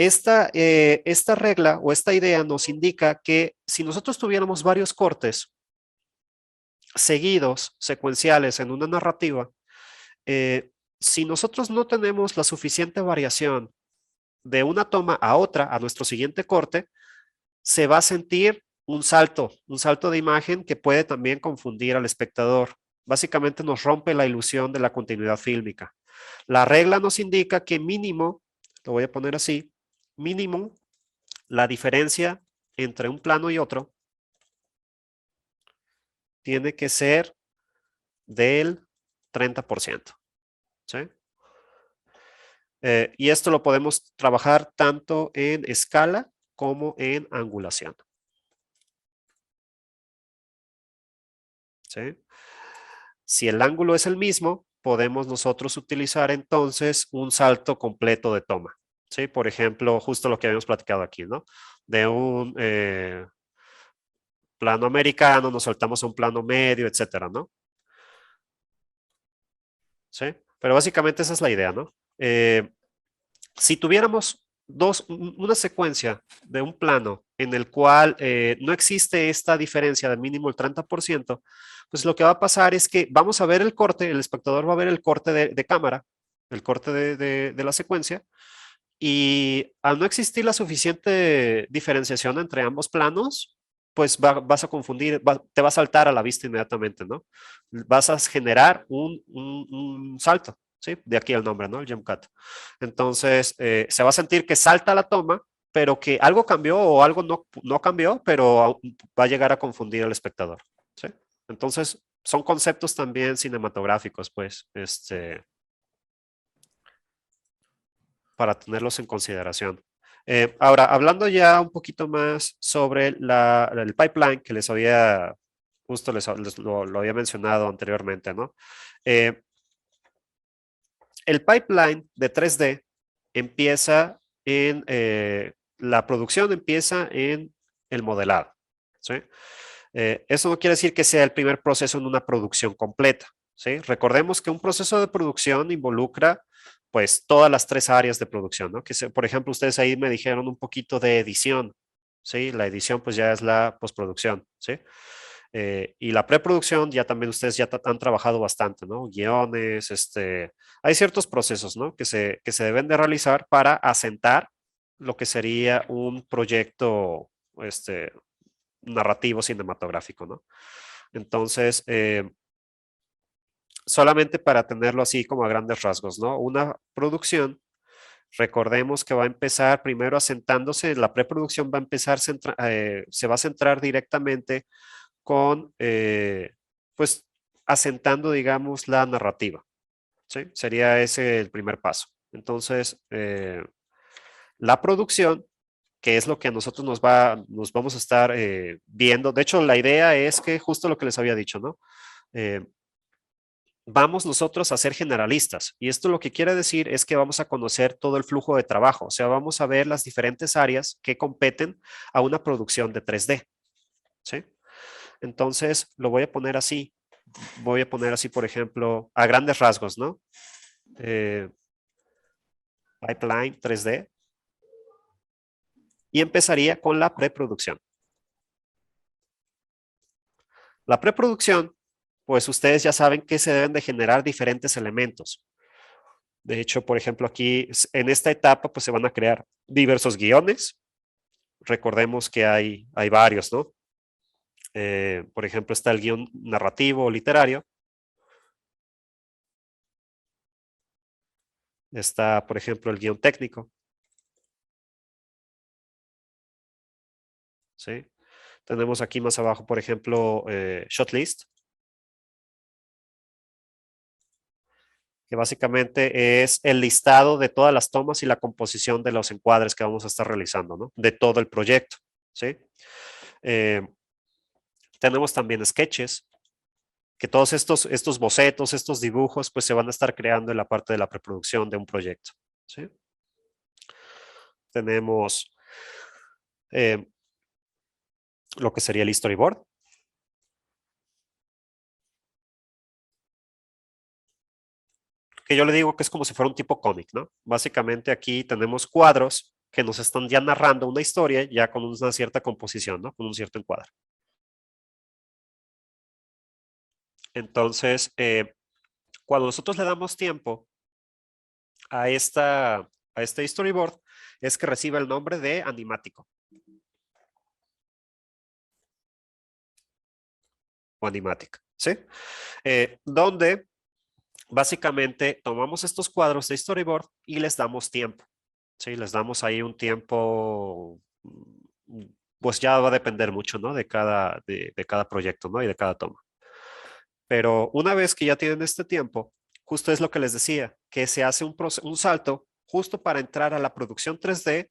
Esta regla o esta idea nos indica que si nosotros tuviéramos varios cortes seguidos, secuenciales en una narrativa, si nosotros no tenemos la suficiente variación de una toma a otra, a nuestro siguiente corte, se va a sentir un salto de imagen que puede también confundir al espectador. Básicamente nos rompe la ilusión de la continuidad fílmica. La regla nos indica que mínimo, lo voy a poner así, mínimo la diferencia entre un plano y otro tiene que ser del 30%. ¿Sí? Y esto lo podemos trabajar tanto en escala como en angulación. ¿Sí? Si el ángulo es el mismo, podemos nosotros utilizar entonces un salto completo de toma. ¿Sí? Por ejemplo, justo lo que habíamos platicado aquí, ¿no? De un plano americano, nos saltamos a un plano medio, etcétera, ¿no? ¿Sí? Pero básicamente esa es la idea, ¿no? Si tuviéramos una secuencia de un plano en el cual no existe esta diferencia del mínimo el 30%, pues lo que va a pasar es que vamos a ver el corte, el espectador va a ver el corte de cámara, el corte de la secuencia, y al no existir la suficiente diferenciación entre ambos planos, pues vas a confundir, te va a saltar a la vista inmediatamente, ¿no? Vas a generar un salto, ¿sí? De aquí el nombre, ¿no? El jump cut. Entonces, se va a sentir que salta la toma, pero que algo cambió o algo no cambió, pero va a llegar a confundir al espectador, ¿sí? Entonces, son conceptos también cinematográficos, pues, para tenerlos en consideración. Ahora, hablando ya un poquito más sobre el pipeline que les había, justo lo había mencionado anteriormente, ¿no? Eh, el pipeline de 3D empieza la producción empieza en el modelado, ¿sí? Eso no quiere decir que sea el primer proceso en una producción completa, ¿sí? Recordemos que un proceso de producción involucra pues todas las tres áreas de producción, ¿no? Por ejemplo, ustedes ahí me dijeron un poquito de edición, ¿sí? La edición pues ya es la postproducción, ¿sí? Y la preproducción ya también ustedes ya han trabajado bastante, ¿no? Guiones, hay ciertos procesos, ¿no? Que se deben de realizar para asentar lo que sería un proyecto, narrativo cinematográfico, ¿no? Entonces, solamente para tenerlo así como a grandes rasgos, ¿no? Una producción, recordemos que va a empezar primero asentándose, la preproducción va a empezar, se va a centrar directamente con, pues, asentando, digamos, la narrativa, ¿sí? Sería ese el primer paso. Entonces, la producción, que es lo que a nosotros nos vamos a estar viendo. De hecho, la idea es que justo lo que les había dicho, ¿no? Eh, vamos nosotros a ser generalistas y esto lo que quiere decir es que vamos a conocer todo el flujo de trabajo, o sea, vamos a ver las diferentes áreas que competen a una producción de 3D, ¿sí? Entonces, lo voy a poner así, por ejemplo, a grandes rasgos, ¿no? Eh, Pipeline 3D y empezaría con la preproducción. La preproducción, pues ustedes ya saben que se deben de generar diferentes elementos. De hecho, por ejemplo, aquí en esta etapa, pues se van a crear diversos guiones. Recordemos que hay varios, ¿no? Por ejemplo, está el guión narrativo o literario. Está, por ejemplo, el guión técnico, ¿sí? Tenemos aquí más abajo, por ejemplo, shot list, que básicamente es el listado de todas las tomas y la composición de los encuadres que vamos a estar realizando, ¿no? De todo el proyecto, ¿sí? Eh, tenemos también sketches, que todos estos bocetos, estos dibujos, pues se van a estar creando en la parte de la preproducción de un proyecto, ¿sí? Tenemos eh, lo que sería el storyboard, que yo le digo que es como si fuera un tipo cómic, ¿no? Básicamente aquí tenemos cuadros que nos están ya narrando una historia ya con una cierta composición, ¿no? Con un cierto encuadre. Entonces, cuando nosotros le damos tiempo a este storyboard, es que recibe el nombre de animático o animática, ¿sí? Donde básicamente tomamos estos cuadros de storyboard y les damos tiempo, ¿sí? Les damos ahí un tiempo, pues ya va a depender mucho, ¿no? De cada proyecto, ¿no? Y de cada toma. Pero una vez que ya tienen este tiempo, justo es lo que les decía, que se hace un salto justo para entrar a la producción 3D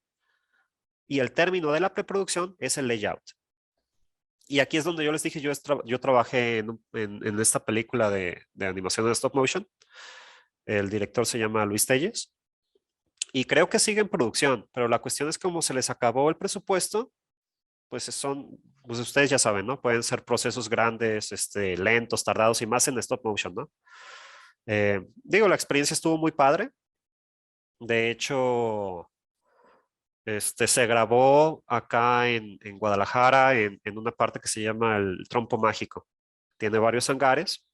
y el término de la preproducción es el layout. Y aquí es donde yo les dije, yo trabajé en esta película de animación de stop motion. El director se llama Luis Telles y creo que sigue en producción, pero la cuestión es como se les acabó el presupuesto, pues pues ustedes ya saben, ¿no? Pueden ser procesos grandes, lentos, tardados y más en stop motion, ¿no? Digo, la experiencia estuvo muy padre. De hecho, se grabó acá en Guadalajara, en una parte que se llama el Trompo Mágico. Tiene varios hangares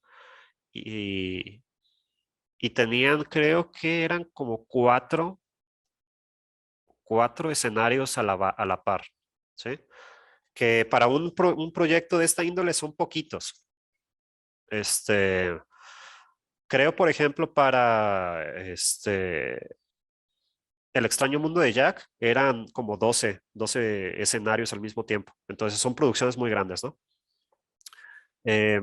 y, y tenían, creo que eran como cuatro escenarios a la par, ¿sí? Que para un proyecto de esta índole son poquitos. Este, creo, por ejemplo, para El extraño mundo de Jack eran como doce escenarios al mismo tiempo. Entonces son producciones muy grandes, ¿no? Eh,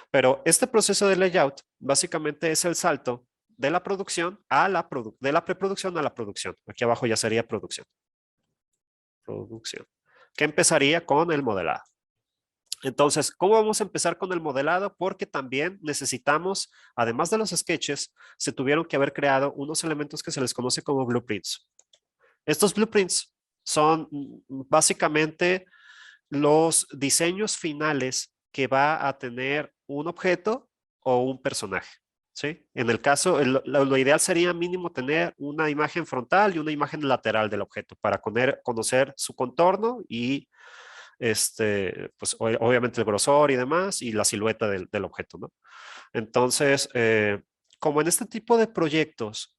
pero este proceso de layout básicamente es el salto de la producción de la preproducción a la producción. Aquí abajo ya sería producción. Producción. Que empezaría con el modelado. Entonces, ¿cómo vamos a empezar con el modelado? Porque también necesitamos, además de los sketches, se tuvieron que haber creado unos elementos que se les conoce como blueprints. Estos blueprints son básicamente los diseños finales que va a tener un objeto o un personaje. ¿Sí? En el caso, lo ideal sería mínimo tener una imagen frontal y una imagen lateral del objeto para conocer su contorno y pues obviamente el grosor y demás y la silueta del objeto, ¿no? Entonces, como en este tipo de proyectos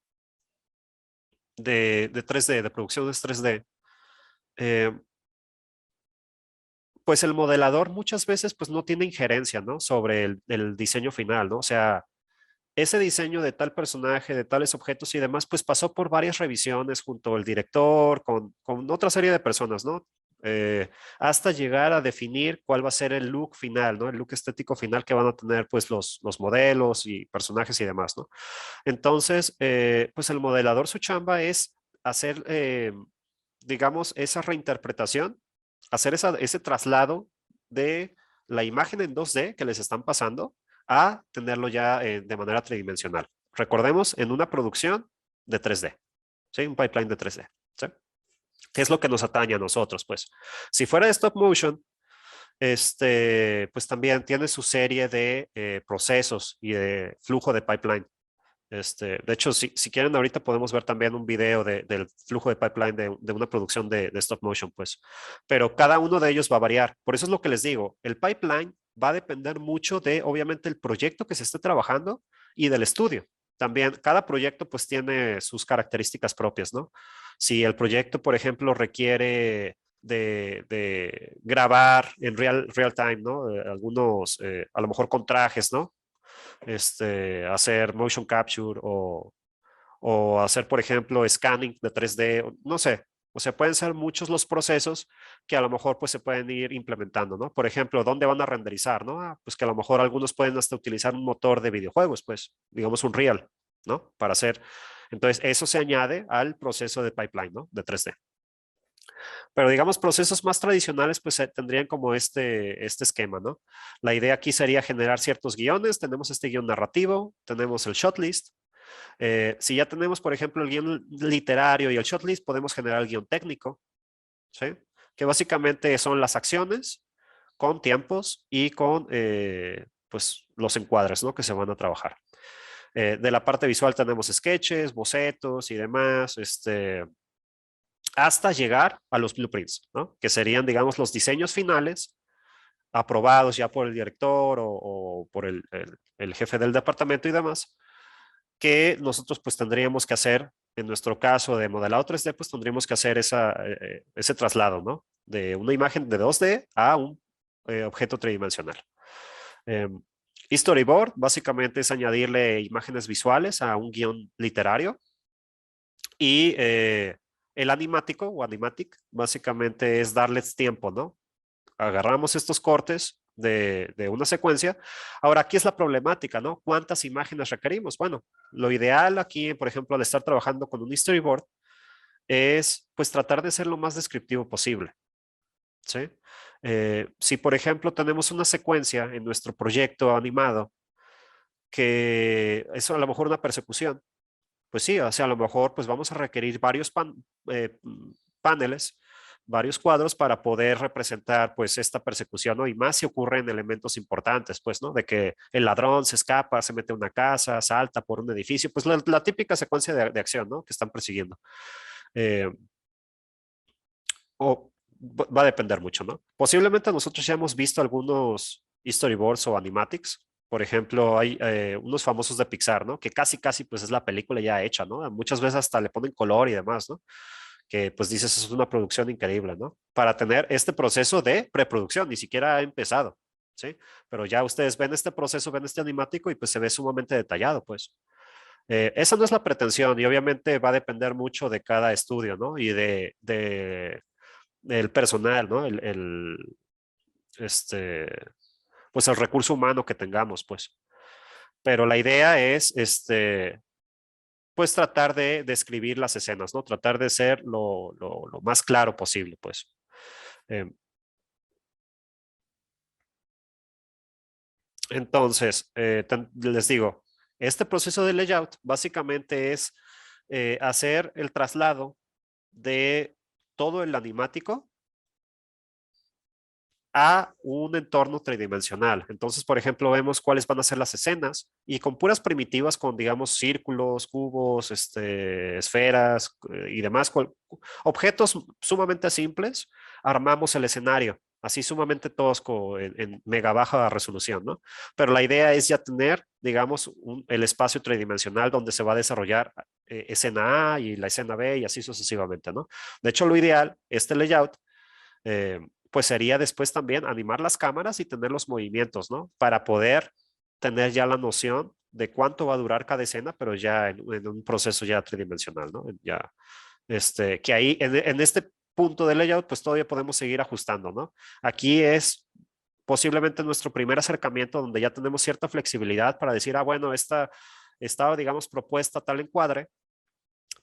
de 3D, de producciones 3D, eh, pues el modelador muchas veces pues no tiene injerencia, ¿no? Sobre el diseño final, ¿no? O sea, ese diseño de tal personaje, de tales objetos y demás, pues pasó por varias revisiones junto al director, con otra serie de personas, ¿no? Hasta llegar a definir cuál va a ser el look final, ¿no? El look estético final que van a tener pues los modelos y personajes y demás, ¿no? Entonces, pues el modelador su chamba es hacer, digamos, esa reinterpretación, hacer ese traslado de la imagen en 2D que les están pasando a tenerlo ya de manera tridimensional. Recordemos, en una producción de 3D, ¿sí? Un pipeline de 3D, ¿sí? ¿Qué es lo que nos atañe a nosotros? Pues, si fuera de stop motion, pues también tiene su serie de procesos y de flujo de pipeline. De hecho, si quieren, ahorita podemos ver también un video del flujo de pipeline de una producción de stop motion, pues. Pero cada uno de ellos va a variar. Por eso es lo que les digo. El pipeline va a depender mucho de, obviamente, el proyecto que se esté trabajando y del estudio. También cada proyecto pues tiene sus características propias, ¿no? Si el proyecto, por ejemplo, requiere de grabar en real time, ¿no? Algunos, a lo mejor con trajes, ¿no? Hacer motion capture o hacer, por ejemplo, scanning de 3D, no sé. O sea, pueden ser muchos los procesos que a lo mejor pues se pueden ir implementando, ¿no? Por ejemplo, ¿dónde van a renderizar, no? Pues que a lo mejor algunos pueden hasta utilizar un motor de videojuegos, pues, digamos un Real, ¿no? Para hacer. Entonces, eso se añade al proceso de pipeline, ¿no? De 3D. Pero digamos, procesos más tradicionales, pues tendrían como este esquema, ¿no? La idea aquí sería generar ciertos guiones, tenemos este guión narrativo, tenemos el shot list. Si ya tenemos, por ejemplo, el guión literario y el shot list, podemos generar el guión técnico, ¿sí? Que básicamente son las acciones con tiempos y con, pues, los encuadres, ¿no? Que se van a trabajar. De la parte visual tenemos sketches, bocetos y demás, hasta llegar a los blueprints, ¿no? Que serían, digamos, los diseños finales aprobados ya por el director o por el jefe del departamento y demás, que nosotros pues tendríamos que hacer, en nuestro caso de modelado 3D, pues tendríamos que hacer ese traslado, ¿no? De una imagen de 2D a un objeto tridimensional. Eh, Storyboard básicamente es añadirle imágenes visuales a un guión literario y el animático o animatic básicamente es darles tiempo, ¿no? Agarramos estos cortes de una secuencia. Ahora, aquí es la problemática, ¿no? ¿Cuántas imágenes requerimos? Bueno, lo ideal aquí, por ejemplo, al estar trabajando con un storyboard, es pues tratar de ser lo más descriptivo posible, ¿sí? Si, por ejemplo, tenemos una secuencia en nuestro proyecto animado, que es a lo mejor una persecución, pues sí, o sea, a lo mejor pues vamos a requerir varios paneles, varios cuadros para poder representar pues esta persecución, ¿no? Y más si ocurren elementos importantes, pues, ¿no? De que el ladrón se escapa, se mete a una casa, salta por un edificio, pues la típica secuencia de acción, ¿no? Que están persiguiendo. Eh, o va a depender mucho, ¿no? Posiblemente nosotros ya hemos visto algunos storyboards o animatics. Por ejemplo, hay unos famosos de Pixar, ¿no? Que casi pues es la película ya hecha, ¿no? Muchas veces hasta le ponen color y demás, ¿no? Que pues dices, es una producción increíble, ¿no? Para tener este proceso de preproducción, ni siquiera ha empezado, ¿sí? Pero ya ustedes ven este proceso, ven este animático y pues se ve sumamente detallado, pues. Esa no es la pretensión y obviamente va a depender mucho de cada estudio, ¿no? Y del personal, ¿no? Este, pues el recurso humano que tengamos, pues. Pero la idea es, pues tratar de describir las escenas, ¿no? Tratar de ser lo más claro posible, pues. Eh, entonces, les digo, este proceso de layout básicamente es hacer el traslado de todo el animático a un entorno tridimensional. Entonces, por ejemplo, vemos cuáles van a ser las escenas y con puras primitivas, con, digamos, círculos, cubos, esferas y demás, objetos sumamente simples, armamos el escenario, así sumamente tosco, en mega baja resolución, ¿no? Pero la idea es ya tener, digamos, el espacio tridimensional donde se va a desarrollar escena A y la escena B y así sucesivamente, ¿no? De hecho, lo ideal, este layout, pues sería después también animar las cámaras y tener los movimientos, ¿no? Para poder tener ya la noción de cuánto va a durar cada escena, pero ya en un proceso ya tridimensional, ¿no? Ya, que ahí en este punto de layout, pues todavía podemos seguir ajustando, ¿no? Aquí es posiblemente nuestro primer acercamiento donde ya tenemos cierta flexibilidad para decir, ah, bueno, esta estaba, digamos, propuesta tal encuadre,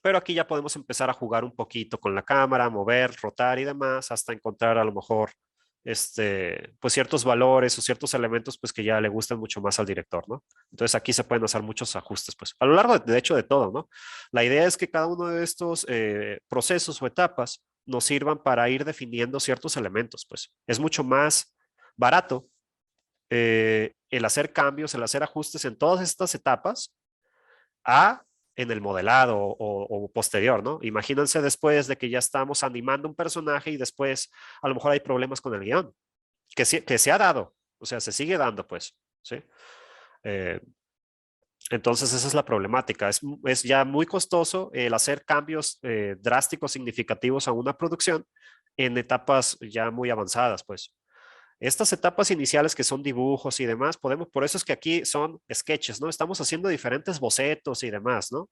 pero aquí ya podemos empezar a jugar un poquito con la cámara, mover, rotar y demás, hasta encontrar a lo mejor pues ciertos valores o ciertos elementos pues que ya le gustan mucho más al director, ¿no? Entonces aquí se pueden hacer muchos ajustes pues a lo largo de hecho de todo, ¿no? La idea es que cada uno de estos procesos o etapas nos sirvan para ir definiendo ciertos elementos, pues es mucho más barato el hacer cambios, el hacer ajustes en todas estas etapas a en el modelado o posterior, ¿no? Imagínense después de que ya estamos animando un personaje y después a lo mejor hay problemas con el guión, que se ha dado, o sea, se sigue dando, pues, ¿sí? Eh, entonces esa es la problemática. Es ya muy costoso el hacer cambios drásticos, significativos a una producción en etapas ya muy avanzadas, pues. Estas etapas iniciales que son dibujos y demás, por eso es que aquí son sketches, ¿no? Estamos haciendo diferentes bocetos y demás, ¿no?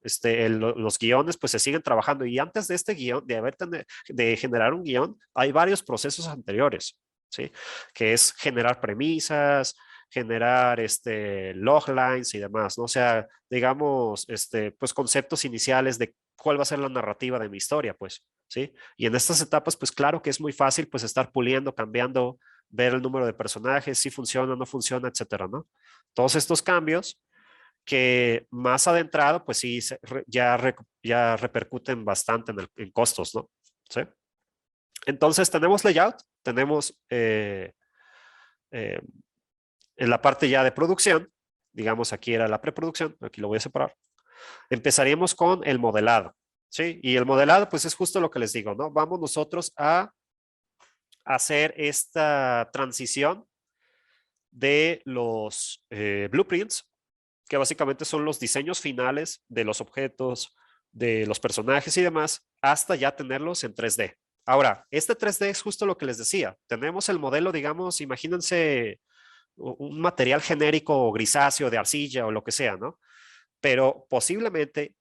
Los guiones pues se siguen trabajando y antes de este guión, de generar un guión, hay varios procesos anteriores, ¿sí? Que es generar premisas, generar loglines y demás, ¿no? O sea, digamos, pues conceptos iniciales de cuál va a ser la narrativa de mi historia, pues, ¿sí? Y en estas etapas, pues claro que es muy fácil pues estar puliendo, cambiando, ver el número de personajes, si funciona, no funciona, etcétera, ¿no? Todos estos cambios que más adentrado, pues sí, ya repercuten bastante en costos, ¿no? ¿Sí? Entonces tenemos layout, tenemos en la parte ya de producción digamos aquí era la preproducción, aquí lo voy a separar, empezaríamos con el modelado, ¿sí? Y el modelado pues es justo lo que les digo, ¿no? Vamos nosotros a hacer esta transición de los blueprints, que básicamente son los diseños finales de los objetos, de los personajes y demás, hasta ya tenerlos en 3D. Ahora, este 3D es justo lo que les decía. Tenemos el modelo, digamos, imagínense un material genérico grisáceo de arcilla o lo que sea, ¿no? Pero posiblemente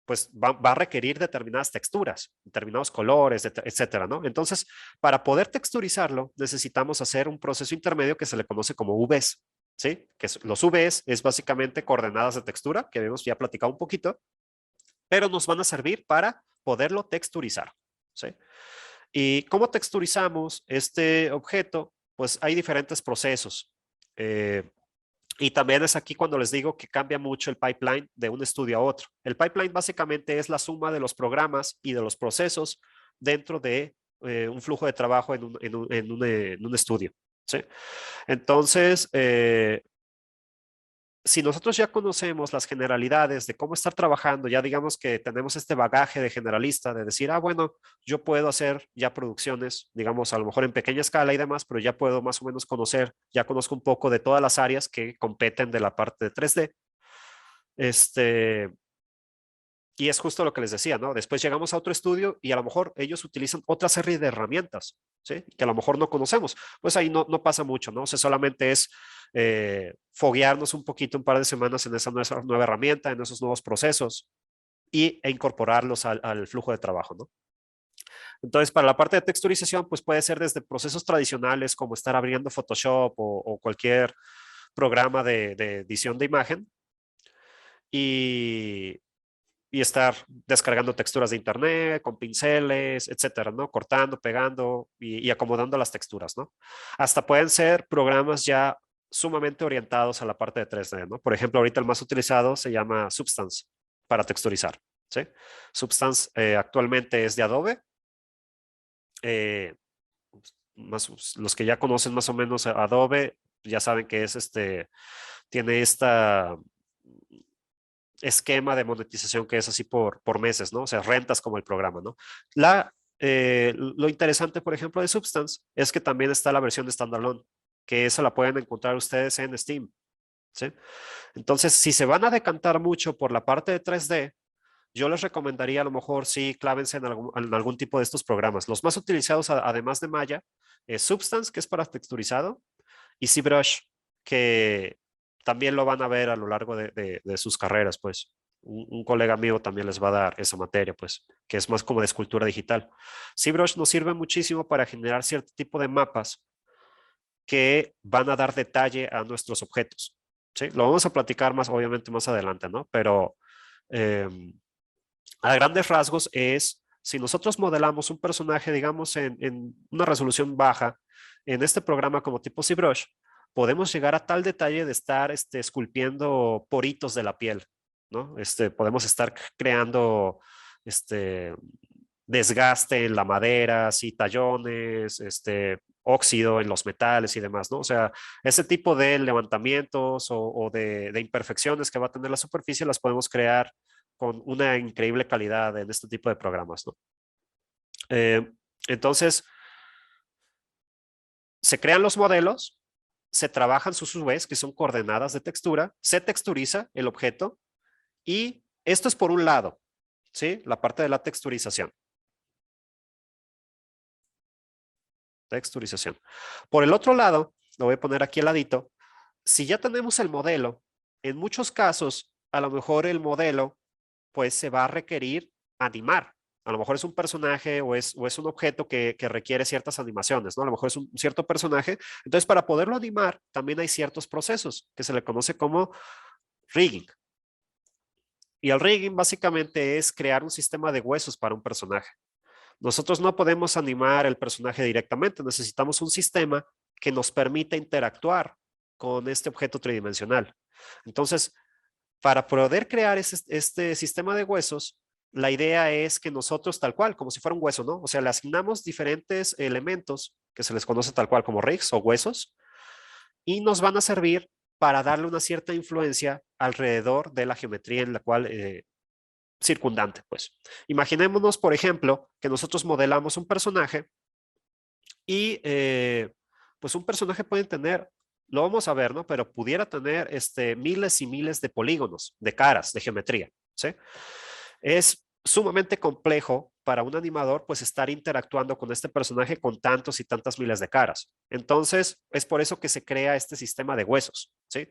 pues va a requerir determinadas texturas, determinados colores, etcétera, ¿no? Entonces, para poder texturizarlo, necesitamos hacer un proceso intermedio que se le conoce como UVs, ¿sí? Los UVs es básicamente coordenadas de textura, que habíamos ya platicado un poquito, pero nos van a servir para poderlo texturizar, ¿sí? ¿Y cómo texturizamos este objeto? Pues hay diferentes procesos. Y también es aquí cuando les digo que cambia mucho el pipeline de un estudio a otro. El pipeline básicamente es la suma de los programas y de los procesos dentro de un flujo de trabajo en un estudio, ¿sí? Entonces, si nosotros ya conocemos las generalidades de cómo estar trabajando, ya digamos que tenemos este bagaje de generalista, de decir, bueno, yo puedo hacer ya producciones, digamos, a lo mejor en pequeña escala y demás, pero ya puedo más o menos conocer, ya conozco un poco de todas las áreas que competen de la parte de 3D. Y es justo lo que les decía, ¿no? Después llegamos a otro estudio y a lo mejor ellos utilizan otra serie de herramientas, ¿sí? Que a lo mejor no conocemos. Pues ahí no pasa mucho, ¿no? O sea, solamente es foguearnos un poquito, un par de semanas en esa nueva herramienta, en esos nuevos procesos e incorporarlos al flujo de trabajo, ¿no? Entonces, para la parte de texturización, pues puede ser desde procesos tradicionales como estar abriendo Photoshop o cualquier programa de edición de imagen y estar descargando texturas de internet con pinceles, etcétera, ¿no? Cortando, pegando y acomodando las texturas, ¿no? Hasta pueden ser programas ya sumamente orientados a la parte de 3D, ¿no? Por ejemplo, ahorita el más utilizado se llama Substance para texturizar, ¿sí? Substance actualmente es de Adobe. Los que ya conocen más o menos Adobe ya saben que es tiene esta esquema de monetización que es así por meses, ¿no? O sea, rentas como el programa, ¿no? Lo interesante, por ejemplo, de Substance es que también está la versión de standalone, que esa la pueden encontrar ustedes en Steam, ¿sí? Entonces, si se van a decantar mucho por la parte de 3D, yo les recomendaría a lo mejor sí clávense en algún tipo de estos programas. Los más utilizados, además de Maya, es Substance, que es para texturizado, y ZBrush, que también lo van a ver a lo largo de sus carreras, pues. Un colega mío también les va a dar esa materia, pues, que es más como de escultura digital. ZBrush nos sirve muchísimo para generar cierto tipo de mapas que van a dar detalle a nuestros objetos, ¿sí? Lo vamos a platicar más, obviamente, más adelante, ¿no? Pero a grandes rasgos es, si nosotros modelamos un personaje, digamos, en una resolución baja, en este programa como tipo ZBrush, podemos llegar a tal detalle de estar esculpiendo poritos de la piel, ¿no? Podemos estar creando desgaste en la madera, así tallones, óxido en los metales y demás, ¿no? O sea, ese tipo de levantamientos o de imperfecciones que va a tener la superficie las podemos crear con una increíble calidad en este tipo de programas, ¿no? Eh, entonces, se crean los modelos, se trabajan sus UVs, que son coordenadas de textura, se texturiza el objeto y esto es por un lado, ¿sí? La parte de la texturización. Texturización. Por el otro lado, lo voy a poner aquí al ladito, si ya tenemos el modelo, en muchos casos, a lo mejor el modelo pues se va a requerir animar. A lo mejor es un personaje o es un objeto que requiere ciertas animaciones, ¿no? A lo mejor es un cierto personaje. Entonces, para poderlo animar, también hay ciertos procesos que se le conoce como rigging. Y el rigging básicamente es crear un sistema de huesos para un personaje. Nosotros no podemos animar el personaje directamente, necesitamos un sistema que nos permita interactuar con este objeto tridimensional. Entonces, para poder crear este sistema de huesos, la idea es que nosotros tal cual, como si fuera un hueso, ¿no? O sea, le asignamos diferentes elementos que se les conoce tal cual como rigs o huesos y nos van a servir para darle una cierta influencia alrededor de la geometría en la cual circundante, pues. Imaginémonos, por ejemplo, que nosotros modelamos un personaje y pues un personaje puede tener, lo vamos a ver, ¿no? Pero pudiera tener miles y miles de polígonos, de caras, de geometría, ¿sí? Es sumamente complejo para un animador pues estar interactuando con este personaje con tantos y tantas miles de caras. Entonces, es por eso que se crea este sistema de huesos, ¿sí?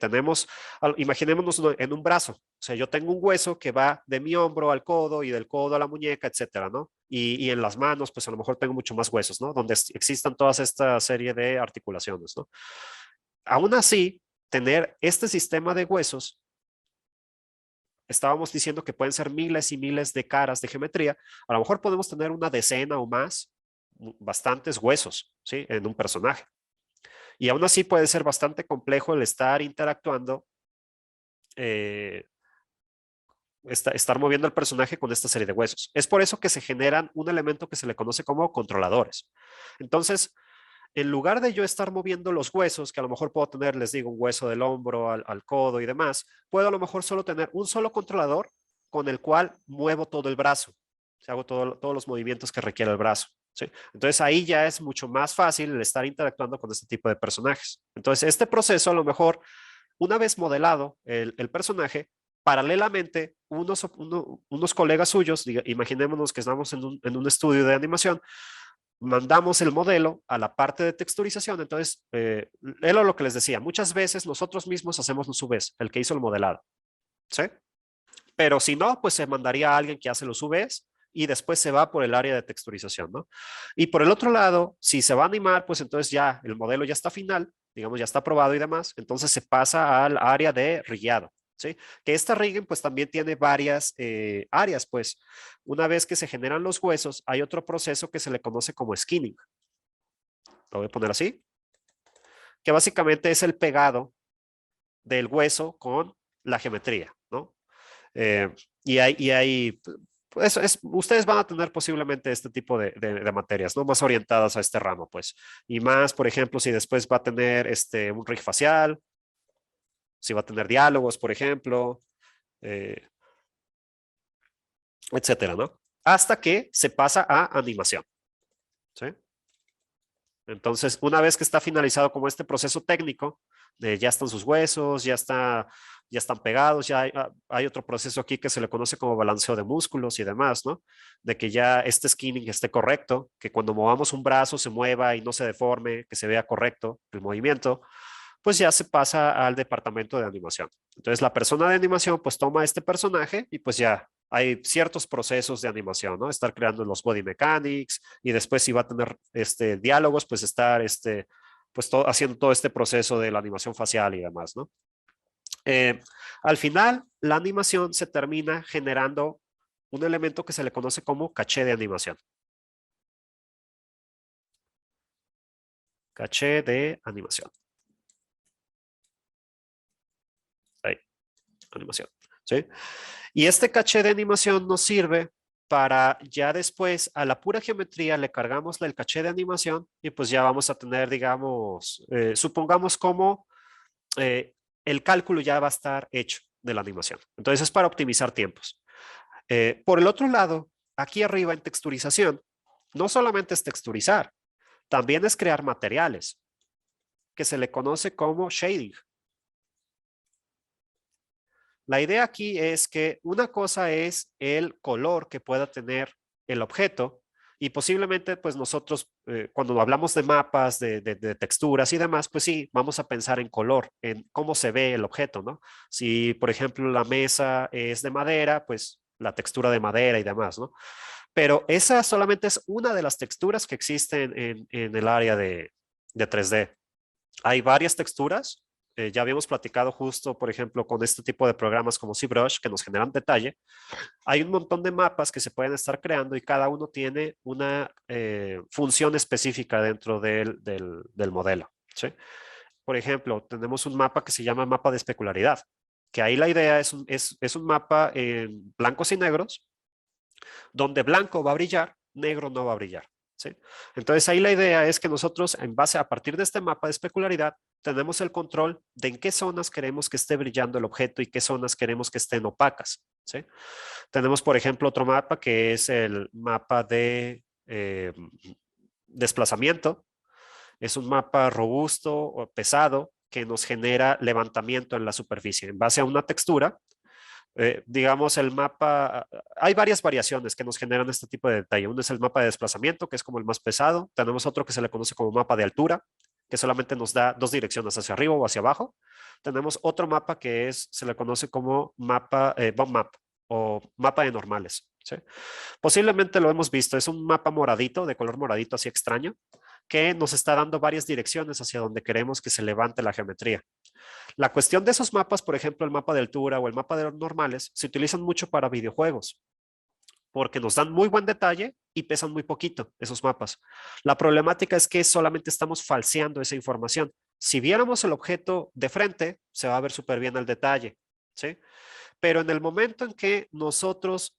Imaginémonos en un brazo, o sea, yo tengo un hueso que va de mi hombro al codo y del codo a la muñeca, etcétera, ¿no? Y en las manos, pues a lo mejor tengo mucho más huesos, ¿no? Donde existan todas esta serie de articulaciones, ¿no? Aún así, tener este sistema de huesos, estábamos diciendo que pueden ser miles y miles de caras de geometría, a lo mejor podemos tener una decena o más, bastantes huesos, ¿sí? En un personaje. Y aún así puede ser bastante complejo el estar interactuando, eh, estar moviendo el personaje con esta serie de huesos. Es por eso que se generan un elemento que se le conoce como controladores. Entonces, en lugar de yo estar moviendo los huesos, que a lo mejor puedo tener, les digo, un hueso del hombro al codo y demás, puedo a lo mejor solo tener un solo controlador con el cual muevo todo el brazo. O sea, hago todos los movimientos que requiere el brazo. ¿sí? Entonces ahí ya es mucho más fácil el estar interactuando con este tipo de personajes. Entonces este proceso a lo mejor, una vez modelado el personaje, paralelamente unos colegas suyos, imaginémonos que estamos en un estudio de animación, mandamos el modelo a la parte de texturización. Entonces, era lo que les decía, muchas veces nosotros mismos hacemos los UVs, el que hizo el modelado, ¿sí? Pero si no, pues se mandaría a alguien que hace los UVs y después se va por el área de texturización, ¿no? Y por el otro lado, si se va a animar, pues entonces ya el modelo ya está final, digamos, ya está aprobado y demás, entonces se pasa al área de rigueado. ¿Sí? Que esta rigging pues también tiene varias áreas, pues una vez que se generan los huesos, hay otro proceso que se le conoce como skinning. Lo voy a poner así, que básicamente es el pegado del hueso con la geometría, ¿no? Y hay pues ustedes van a tener posiblemente este tipo de materias, ¿no? Más orientadas a este ramo, pues. Y más, por ejemplo, si después va a tener un rig facial, si va a tener diálogos, por ejemplo, eh, etcétera, ¿no? Hasta que se pasa a animación, ¿sí? Entonces, una vez que está finalizado como este proceso técnico, ya están sus huesos, ya están pegados, ya hay otro proceso aquí que se le conoce como balanceo de músculos y demás, ¿no? De que ya este skinning esté correcto, que cuando movamos un brazo se mueva y no se deforme, que se vea correcto el movimiento, pues ya se pasa al departamento de animación. Entonces la persona de animación pues toma este personaje y pues ya hay ciertos procesos de animación, ¿no? Estar creando los body mechanics y después si va a tener diálogos, pues estar pues haciendo todo este proceso de la animación facial y demás, ¿no? Al final, la animación se termina generando un elemento que se le conoce como caché de animación. Caché de animación. Ahí, animación. ¿Sí? Y este caché de animación nos sirve para ya después a la pura geometría le cargamos el caché de animación y pues ya vamos a tener, digamos, supongamos como el cálculo ya va a estar hecho de la animación. Entonces es para optimizar tiempos. Por el otro lado, aquí arriba en texturización, no solamente es texturizar, también es crear materiales, que se le conoce como shading. La idea aquí es que una cosa es el color que pueda tener el objeto y posiblemente pues nosotros cuando hablamos de mapas, de texturas y demás, pues sí, vamos a pensar en color, en cómo se ve el objeto, ¿no? Si por ejemplo la mesa es de madera, pues la textura de madera y demás, ¿no? Pero esa solamente es una de las texturas que existen en el área de 3D. Hay varias texturas. Ya habíamos platicado justo, por ejemplo, con este tipo de programas como ZBrush que nos generan detalle. Hay un montón de mapas que se pueden estar creando y cada uno tiene una función específica dentro del modelo. ¿sí? Por ejemplo, tenemos un mapa que se llama mapa de especularidad, que ahí la idea es un mapa en blancos y negros, donde blanco va a brillar, negro no va a brillar. ¿sí? Entonces ahí la idea es que nosotros, en base a partir de este mapa de especularidad, tenemos el control de en qué zonas queremos que esté brillando el objeto y qué zonas queremos que estén opacas, ¿sí? Tenemos, por ejemplo, otro mapa que es el mapa de desplazamiento. Es un mapa robusto o pesado que nos genera levantamiento en la superficie en base a una textura. Digamos, el mapa, hay varias variaciones que nos generan este tipo de detalle. Uno es el mapa de desplazamiento, que es como el más pesado. Tenemos otro que se le conoce como mapa de altura, que solamente nos da dos direcciones, hacia arriba o hacia abajo. Tenemos otro mapa que se le conoce como mapa, bump map o mapa de normales, ¿sí? Posiblemente lo hemos visto, es un mapa moradito, de color moradito así extraño, que nos está dando varias direcciones hacia donde queremos que se levante la geometría. La cuestión de esos mapas, por ejemplo, el mapa de altura o el mapa de los normales, se utilizan mucho para videojuegos, porque nos dan muy buen detalle y pesan muy poquito esos mapas. La problemática es que solamente estamos falseando esa información. Si viéramos el objeto de frente, se va a ver súper bien el detalle, ¿sí? Pero en el momento en que nosotros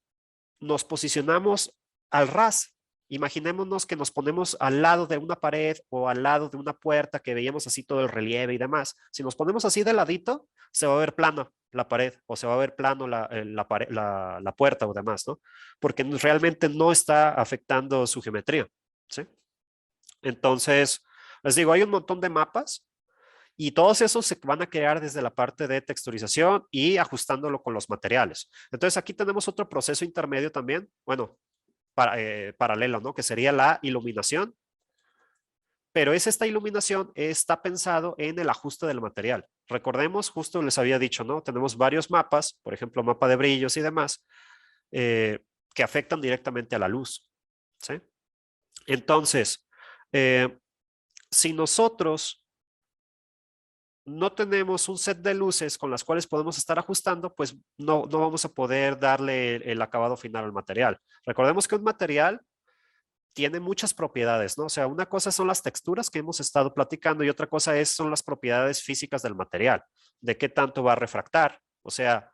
nos posicionamos al ras, imaginémonos que nos ponemos al lado de una pared o al lado de una puerta que veíamos así todo el relieve y demás. Si nos ponemos así de ladito, se va a ver plano la pared o se va a ver plano la puerta o demás, ¿no? Porque realmente no está afectando su geometría, ¿sí? Entonces, les digo, hay un montón de mapas y todos esos se van a crear desde la parte de texturización y ajustándolo con los materiales. Entonces aquí tenemos otro proceso intermedio también, bueno, paralelo, ¿no? Que sería la iluminación, pero esta iluminación está pensado en el ajuste del material. Recordemos, justo les había dicho, ¿no? Tenemos varios mapas, por ejemplo, mapa de brillos y demás, que afectan directamente a la luz, ¿sí? Entonces, si nosotros no tenemos un set de luces con las cuales podemos estar ajustando, pues no vamos a poder darle el acabado final al material. Recordemos que un material tiene muchas propiedades, ¿no? O sea, una cosa son las texturas que hemos estado platicando y otra cosa son las propiedades físicas del material, de qué tanto va a refractar, o sea,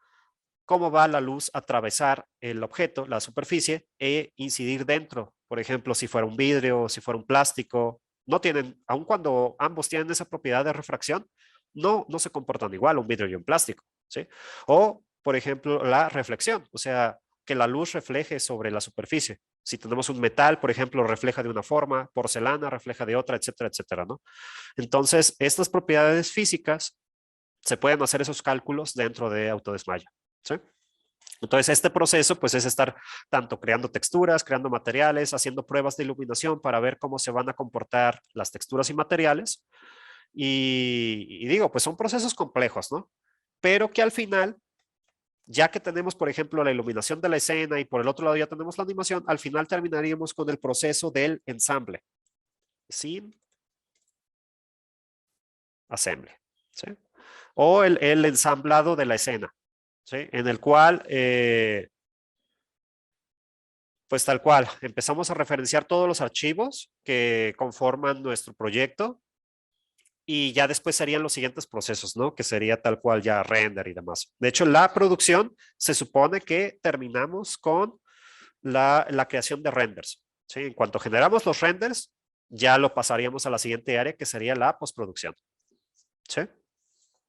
cómo va la luz a atravesar el objeto, la superficie, e incidir dentro. Por ejemplo, si fuera un vidrio o si fuera un plástico, no tienen, aun cuando ambos tienen esa propiedad de refracción, no se comportan igual un vidrio y un plástico, ¿sí? O, por ejemplo, la reflexión, o sea, que la luz refleje sobre la superficie. Si tenemos un metal, por ejemplo, refleja de una forma, porcelana refleja de otra, etcétera, etcétera, ¿no? Entonces, estas propiedades físicas se pueden hacer esos cálculos dentro de Autodesk Maya, ¿sí? Entonces, este proceso, pues, es estar tanto creando texturas, creando materiales, haciendo pruebas de iluminación para ver cómo se van a comportar las texturas y materiales. Y digo, pues son procesos complejos, ¿no? Pero que al final, ya que tenemos, por ejemplo, la iluminación de la escena y por el otro lado ya tenemos la animación, al final terminaríamos con el proceso del ensamble, sin assembly, ¿sí? O el ensamblado de la escena, ¿sí? En el cual, pues tal cual, empezamos a referenciar todos los archivos que conforman nuestro proyecto y ya después serían los siguientes procesos, ¿no? Que sería tal cual ya render y demás. De hecho, la producción se supone que terminamos con la creación de renders, ¿sí? En cuanto generamos los renders, ya lo pasaríamos a la siguiente área que sería la postproducción, ¿sí?